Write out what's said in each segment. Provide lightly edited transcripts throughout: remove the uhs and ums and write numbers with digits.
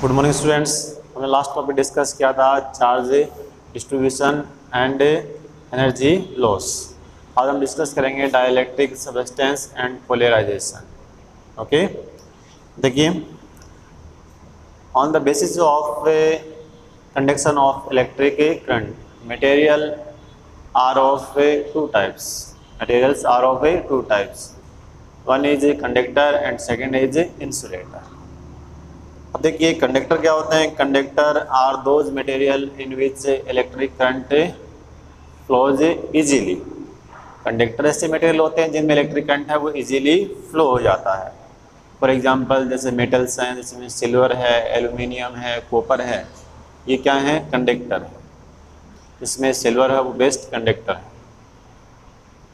Good morning students. हमने last topic discuss किया था charge distribution and energy loss. आज हम डिस्कस करेंगे dielectric substance and polarization. Okay, देखिए, on the basis of conduction of electric current material are of two types. Materials are of two types, one is conductor and second is insulator. अब देखिए, conductor क्या होते हैं? Conductor are those material in which electric current flows easily. Conductor ऐसे material होते हैं जिनमें electric current है वो इजीली फ्लो हो जाता है। फॉर एग्जांपल जैसे मेटल्स हैं, जिसमें सिल्वर है, एल्यूमिनियम है, कॉपर है, ये क्या है? कंडक्टर है। इसमें सिल्वर है वो बेस्ट कंडक्टर है,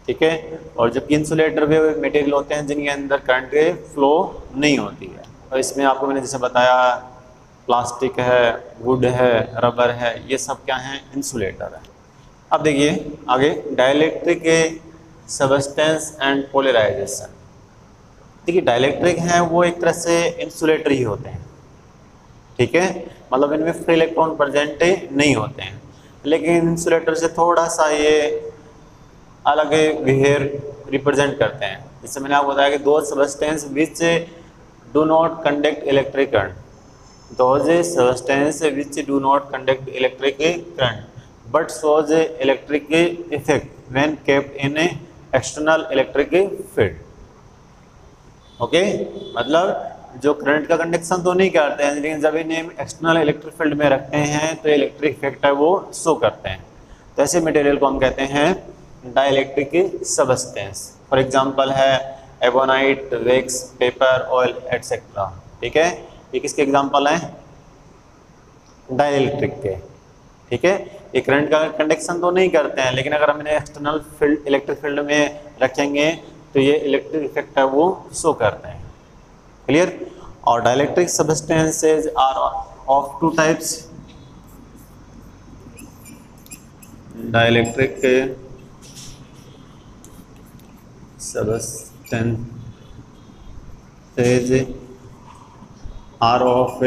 ठीक है। और जबकि इंसुलेटर भी मटेरियल होते हैं जिनके अंदर करंट फ्लो नहीं होती है। और इसमें आपको मैंने जैसे बताया, प्लास्टिक है, वुड है, रबर है, ये सब क्या है? इंसुलेटर है। अब देखिए आगे, डाइलेक्ट्रिक सबस्टेंस एंड पोलराइजेशन। देखिए, डाइलेक्ट्रिक हैं वो एक तरह से इंसुलेटर ही होते हैं, ठीक है। मतलब इनमें फ्री इलेक्ट्रॉन प्रेजेंट नहीं होते हैं, लेकिन इंसुलेटर से थोड़ा सा ये अलग बिहेवियर रिप्रेजेंट करते हैं। जैसे मैंने आपको बताया कि दो substance which do not conduct electric current, those substances which do not conduct electric current but shows electric effect when kept in external electric field। Okay, मतलब जो करंट का कंडक्शन तो नहीं करते हैं, लेकिन जब इन्हें एक्सटर्नल इलेक्ट्रिक फील्ड में रखते हैं तो इलेक्ट्रिक इफेक्ट है वो शो करते हैं। तो ऐसे मटेरियल को हम कहते हैं डाइलेक्ट्रिक सबस्टेंस। फॉर एग्जांपल है ebonite, wax, paper, oil etcetera, ठीक है। ये किसके एग्जांपल हैं? डाइलेक्ट्रिक के, ठीक है। ये करंट का कंडक्शन तो नहीं करते हैं, लेकिन अगर हम इन्हें एक्सटर्नल फील्ड, इलेक्ट्रिक फील्ड में रखेंगे तो ये इलेक्ट्रिक इफेक्ट है वो शो करते हैं। क्लियर? और dielectric substances are of two types. Dielectric substances are of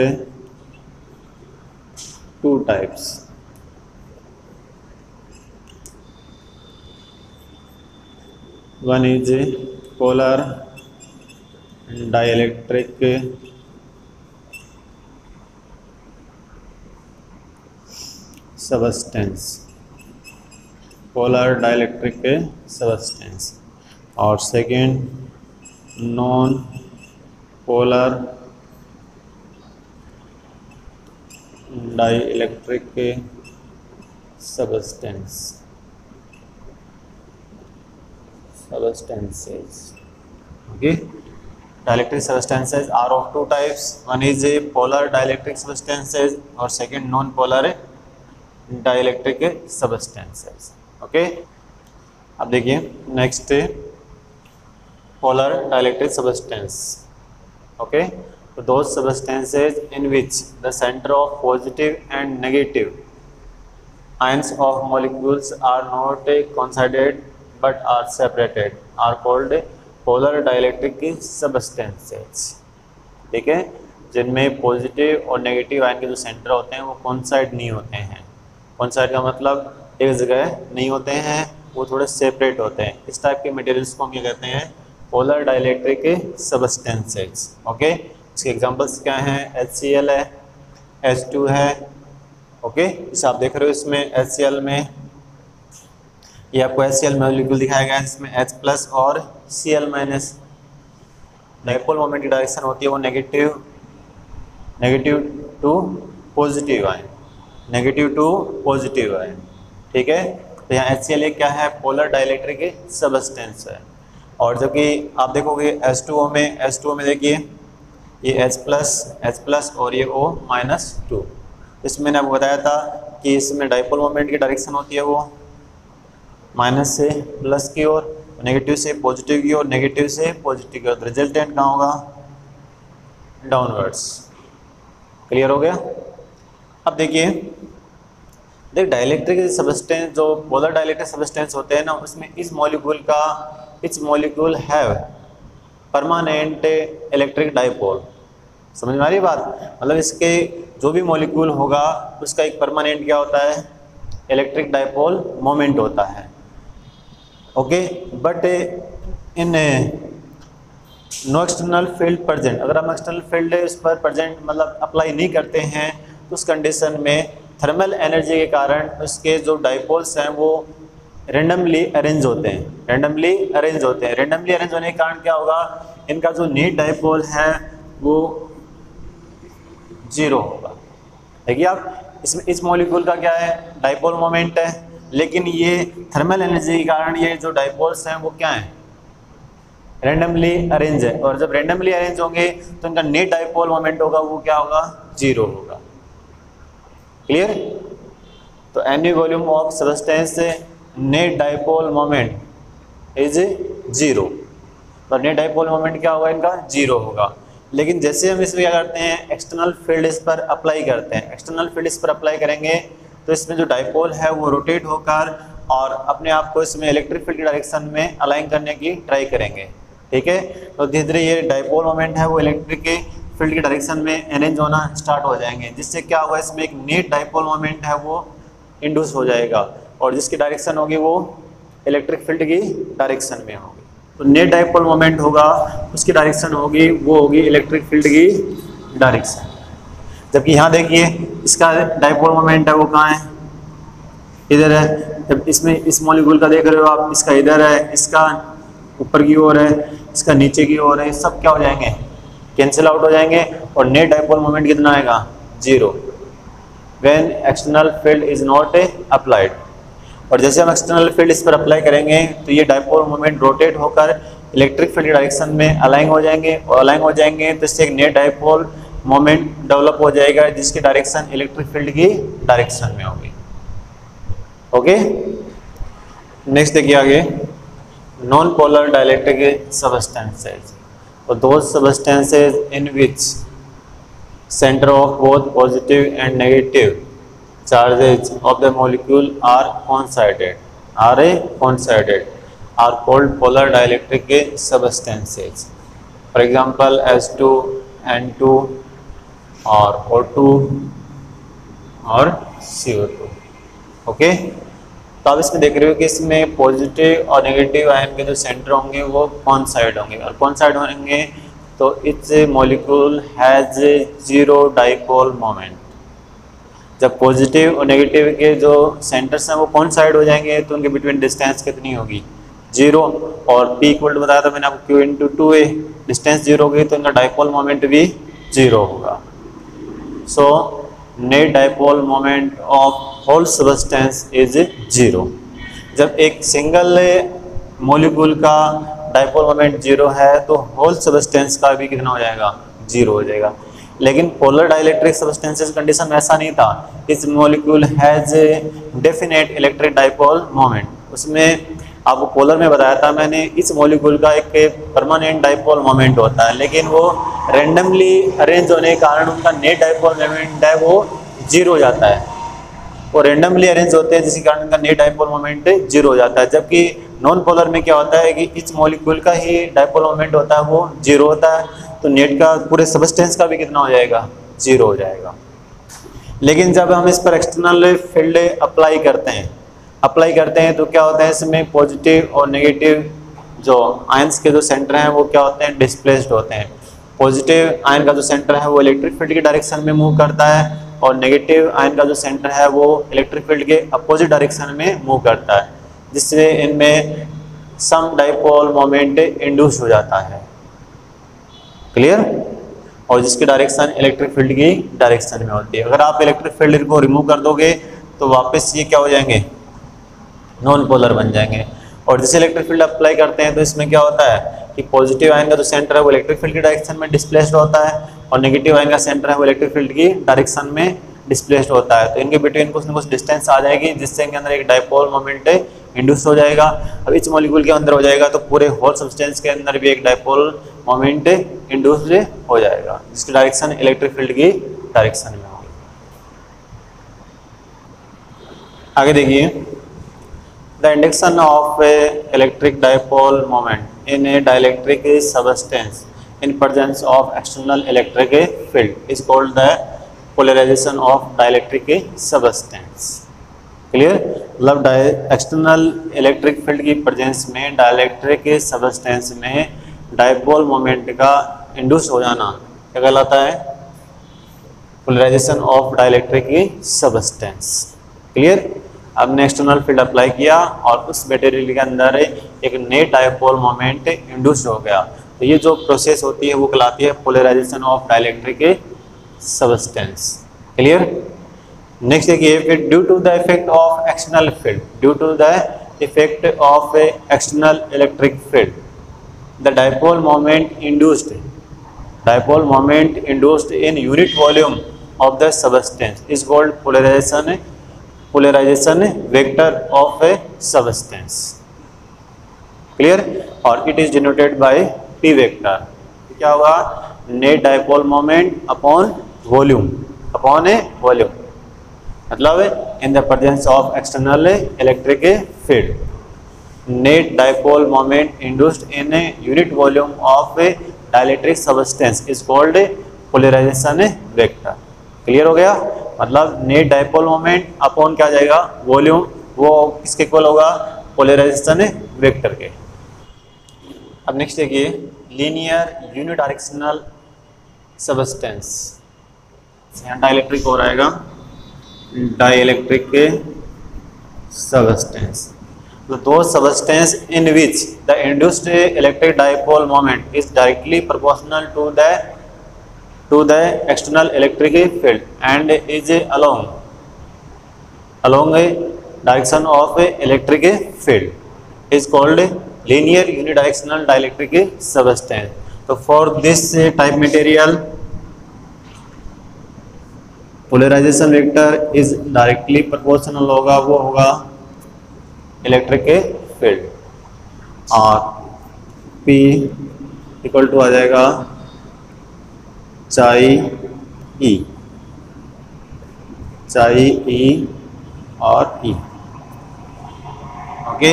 two types. One is polar dielectric substance, polar dielectric substance, और second non polar dielectric substances. Okay, dielectric substances are of two types, one is a polar dielectric substances और second non polar dielectric substances. Okay, अब देखिए next polar dielectric substance। okay, so those substances in which the center of positive and negative ions of molecules are not coincided but are separated are called polar dielectric substances। ठीक है, जिनमें positive और negative ion के जो centre होते हैं वो coincide नहीं होते हैं। कोइंसाइड का मतलब एक जगह नहीं होते हैं, वो थोड़े सेपरेट होते हैं। इस टाइप के मटेरियल्स को हम क्या कहते हैं? Polar dielectric substances. ओके, इसके एग्जांपल्स क्या हैं? HCl है, H2 है। ओके, इसे आप देख रहे हो, इसमें HCl में ये आपको HCl मॉलिक्यूल दिखाया गया है जिसमें H+ और Cl-। डाइपोल मोमेंट की डायरेक्शन होती है वो negative to positive ion, negative to positive ion, ठीक है। तो यहाँ HCl क्या है? पोलर डाइलेक्ट्रिक सबस्टेंस है। और जबकि आप देखोगे H2O में देखिए ये H+ और ये O-2। इसमें मैंने आपको बताया था कि इसमें डाइपोल मोमेंट की डायरेक्शन होती है वो माइनस से प्लस की ओर, नेगेटिव से पॉजिटिव की ओर, नेगेटिव से पॉजिटिव की ओर। रिजल्टेंट कहाँ होगा? डाउनवर्ड्स। क्लियर हो गया? अब देखिए, डाइलेक्ट्रिक सबस्टेंस, जो पोलर डाइलेक्ट्रिक सबस्टेंस होते हैं ना, उसमें इस molecule have permanent electric dipole. समझ में आ रही है बात? मतलब इसके जो भी मॉलिक्यूल होगा उसका एक परमानेंट क्या होता है, इलेक्ट्रिक डाइपोल मोमेंट होता है। Okay, but in no external field present, अगर हम एक्सटर्नल फील्ड उस पर प्रेजेंट मतलब अप्लाई नहीं करते हैं तो उस कंडीशन में थर्मल एनर्जी के कारण उसके जो डाइपोल्स हैं वो रेंडमली अरेंज होते हैं, रेंडमली अरेंज होते हैं। रेंडमली अरेंज होने के कारण क्या होगा, इनका जो नेट डाइपोल है वो 0 होगा। देखिए आप इसमें इस मॉलिक्यूल का क्या है, डाइपोल मोमेंट है, लेकिन ये थर्मल एनर्जी के कारण ये जो डाइपोल्स हैं वो क्या हैं, रेंडमली अरेंज है। और जब रेंडमली अरेंज होंगे तो इनका नेट डाइपोल मोमेंट होगा वो क्या होगा, 0 होगा। क्लियर? तो any volume of substance net dipole moment is 0, तो नेट डाइपोल मोमेंट क्या होगा इनका, 0 होगा। लेकिन जैसे हम इसमें क्या करते हैं, एक्सटर्नल फील्ड इस पर अप्लाई करते हैं, एक्सटर्नल फील्ड इस पर अप्लाई करेंगे तो इसमें जो डाइपोल है वो रोटेट होकर और अपने आप को इसमें इलेक्ट्रिक फील्ड की डायरेक्शन में अलाइन करने की ट्राई करेंगे। ठीक है, तो धीरे धीरे ये डाइपोल मोमेंट है वो इलेक्ट्रिक के फील्ड की डायरेक्शन में अरेंज होना स्टार्ट हो जाएंगे, जिससे क्या होगा, इसमें एक नेट डाइपोल मोमेंट है वो इंड्यूस हो जाएगा और जिसकी डायरेक्शन होगी वो इलेक्ट्रिक फील्ड की डायरेक्शन में होगी। तो नेट डाइपोल मोमेंट होगा, उसकी डायरेक्शन होगी वो होगी इलेक्ट्रिक फील्ड की डायरेक्शन। जबकि यहाँ देखिए इसका डाइपोल मोमेंट है वो कहाँ है, इधर है। जब इसमें इस मॉलिक्यूल का देख रहे हो आप, इसका इधर है, इसका ऊपर की ओर है, इसका नीचे की ओर है, सब क्या हो जाएंगे, कैंसिल आउट हो जाएंगे और नेट डाइपोल मोमेंट कितना आएगा, 0 when external field is not applied. और जैसे हम एक्सटर्नल फील्ड इस पर अप्लाई करेंगे तो ये डाइपोल मोमेंट रोटेट होकर इलेक्ट्रिक फील्ड की डायरेक्शन में अलाइन हो जाएंगे और अलाइन हो जाएंगे तो इससे एक नेट डाइपोल मोमेंट डेवलप हो जाएगा जिसकी डायरेक्शन इलेक्ट्रिक फील्ड की डायरेक्शन में होगी। ओके, नेक्स्ट देखिए आगे, नॉन पोलर डाइलेक्ट्रिक सबस्टेंसेज, और those substances in which centre of both positive and negative charges of the molecule are coincided are called polar dielectric substances. For example, S2, N2 or O2 और CO2। Okay, तो आप इसमें देख रहे हो कि इसमें पॉजिटिव और नेगेटिव आयन के जो सेंटर होंगे वो कॉइंसाइड होंगे, और कॉइंसाइड होंगे तो it's molecule has 0 dipole moment. जब पॉजिटिव और नेगेटिव के जो सेंटर्स हैं वो कॉइंसाइड हो जाएंगे तो उनके बिटवीन डिस्टेंस कितनी होगी, 0, और P इक्वल टू बताया था मैंने आपको Q इंटू 2A, डिस्टेंस 0 होगी तो इनका डाइपोल मोमेंट भी 0 होगा। So net dipole moment of whole substance is 0। जब एक सिंगल मॉलिक्यूल का डाइपोल मोमेंट 0 है तो होल सब्सटेंस का भी कितना हो जाएगा, 0 हो जाएगा। लेकिन पोलर डाइलेक्ट्रिक सब्सटेंसेस कंडीशन में ऐसा नहीं था, इस molecule has definite electric dipole moment. उसमें आपको पोलर में बताया था मैंने, इस मॉलिक्यूल का एक परमानेंट डाइपोल मोमेंट होता है, लेकिन वो रेंडमली अरेंज होने के कारण उनका नेट डाइपोल मोमेंट है वो 0 हो जाता है। वो रेंडमली अरेंज होते हैं जिसके कारण उनका नेट डाइपोल मोमेंट 0 हो जाता है। जबकि नॉन पोलर में क्या होता है कि इस मॉलिक्यूल का ही डाइपोल मोमेंट होता है वो 0 होता है, तो नेट का पूरे सबस्टेंस का भी कितना हो जाएगा, 0 हो जाएगा। लेकिन जब हम इस पर एक्सटर्नल फील्ड अप्लाई करते हैं तो क्या होता है, इसमें पॉजिटिव और नेगेटिव जो आयंस के जो सेंटर हैं वो क्या होते हैं, डिस्प्लेस्ड होते हैं। पॉजिटिव आयन का जो सेंटर है वो इलेक्ट्रिक फील्ड की डायरेक्शन में मूव करता है और नेगेटिव आयन का जो सेंटर है वो इलेक्ट्रिक फील्ड के अपोजिट डायरेक्शन में मूव करता है, जिससे इनमें सम डाइपोल मोमेंट इंड्यूस हो जाता है। क्लियर? और जिसकी डायरेक्शन इलेक्ट्रिक फील्ड की डायरेक्शन में होती है। अगर आप इलेक्ट्रिक फील्ड को रिमूव कर दोगे तो वापस ये क्या हो जाएंगे, नॉन पोलर बन जाएंगे। और जैसे इलेक्ट्रिक फील्ड अप्लाई करते हैं तो इसमें क्या होता है कि पॉजिटिव आयन का जो सेंटर है वो इलेक्ट्रिक फील्ड की डायरेक्शन में डिस्प्लेस्ड होता है और नेगेटिव आयन का सेंटर है वो इलेक्ट्रिक फील्ड की डायरेक्शन में डिस्प्लेस्ड होता है। तो इनके बिटवीन कुछ ना कुछ डिस्टेंस आ जाएगी जिससे इनके अंदर एक डाइपोल मोमेंट इंड्यूस हो जाएगा। अब इस मॉलिक्यूल के अंदर हो जाएगा तो पूरे होल सब्सटेंस के अंदर भी एक डाइपोल मोमेंट इंड्यूस हो जाएगा जिसकी डायरेक्शन इलेक्ट्रिक फील्ड की डायरेक्शन में होगी। आगे देखिए, the induction of electric dipole moment in a dielectric substance in presence of external electric field is called the polarization of dielectric substance. Clear, मतलब external electric field की presence में dielectric substance में dipole moment का induce हो जाना क्या कहलाता है? Polarization of dielectric substance. Clear, हमने एक्सटर्नल फील्ड अप्लाई किया और उस मटेरियल के अंदर एक नेट डाइपोल मोमेंट इंड्यूस हो गया, तो ये जो प्रोसेस होती है वो कहलाती है polarization of dielectric substance. Clear, next देखिए, फिर due to the effect of external field, due to the effect of external electric field the dipole moment induced, dipole moment induced in unit volume of the substance is called polarization, polarization vector of a substance. Clear, और it is denoted by P vector. क्या होगा? Net dipole moment upon volume, upon a volume, मतलब in the presence of external electric field, net dipole moment induced in a unit volume of a dielectric substance is called polarization vector. Clear हो गया, मतलब net dipole moment upon क्या जाएगा? Volume, वो किसके equal होगा? Polarization vector के। अब नेक्स्ट देखिए, लीनियर यूनिडायरेक्शनल सबस्टेंस, यहाँ डाइलेक्ट्रिक हो रहेगा, डाइलेक्ट्रिक के सबस्टेंस, तो दो substance in which the induced electric dipole moment is directly proportional to the external electric field and is along a direction of electric field is called linear unidirectional dielectric substance. So for this type material, polarization vector is directly proportional होगा, वो होगा electric field, और P equal to आ जाएगा चाई E, चाई E और E। Okay,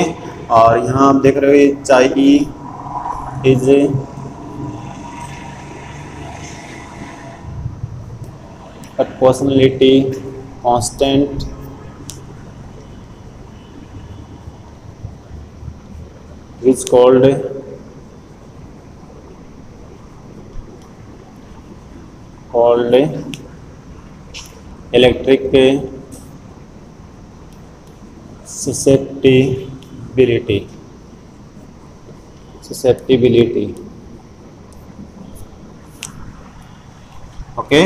और यहाँ आप देख रहे हो ये चाई E is proportionality constant which called electric susceptibility, okay,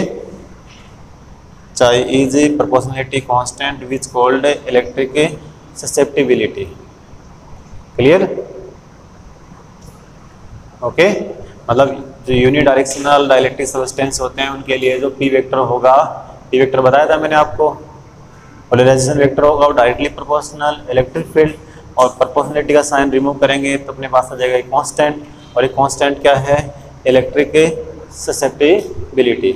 चाहे is a proportionality constant which called electric susceptibility। Clear, okay, मतलब जो यूनिडायरेक्शनल डाइलेक्ट्रिक सबस्टेंस होते हैं उनके लिए जो पी वेक्टर होगा, पी वेक्टर बताया था मैंने आपको, पोलराइजेशन वेक्टर होगा वो डायरेक्टली प्रोपोर्शनल इलेक्ट्रिक फील्ड, और प्रोपोर्शनलिटी का साइन रिमूव करेंगे तो अपने पास आ जाएगा एक कांस्टेंट, और एक कांस्टेंट क्या है? Electric susceptibility.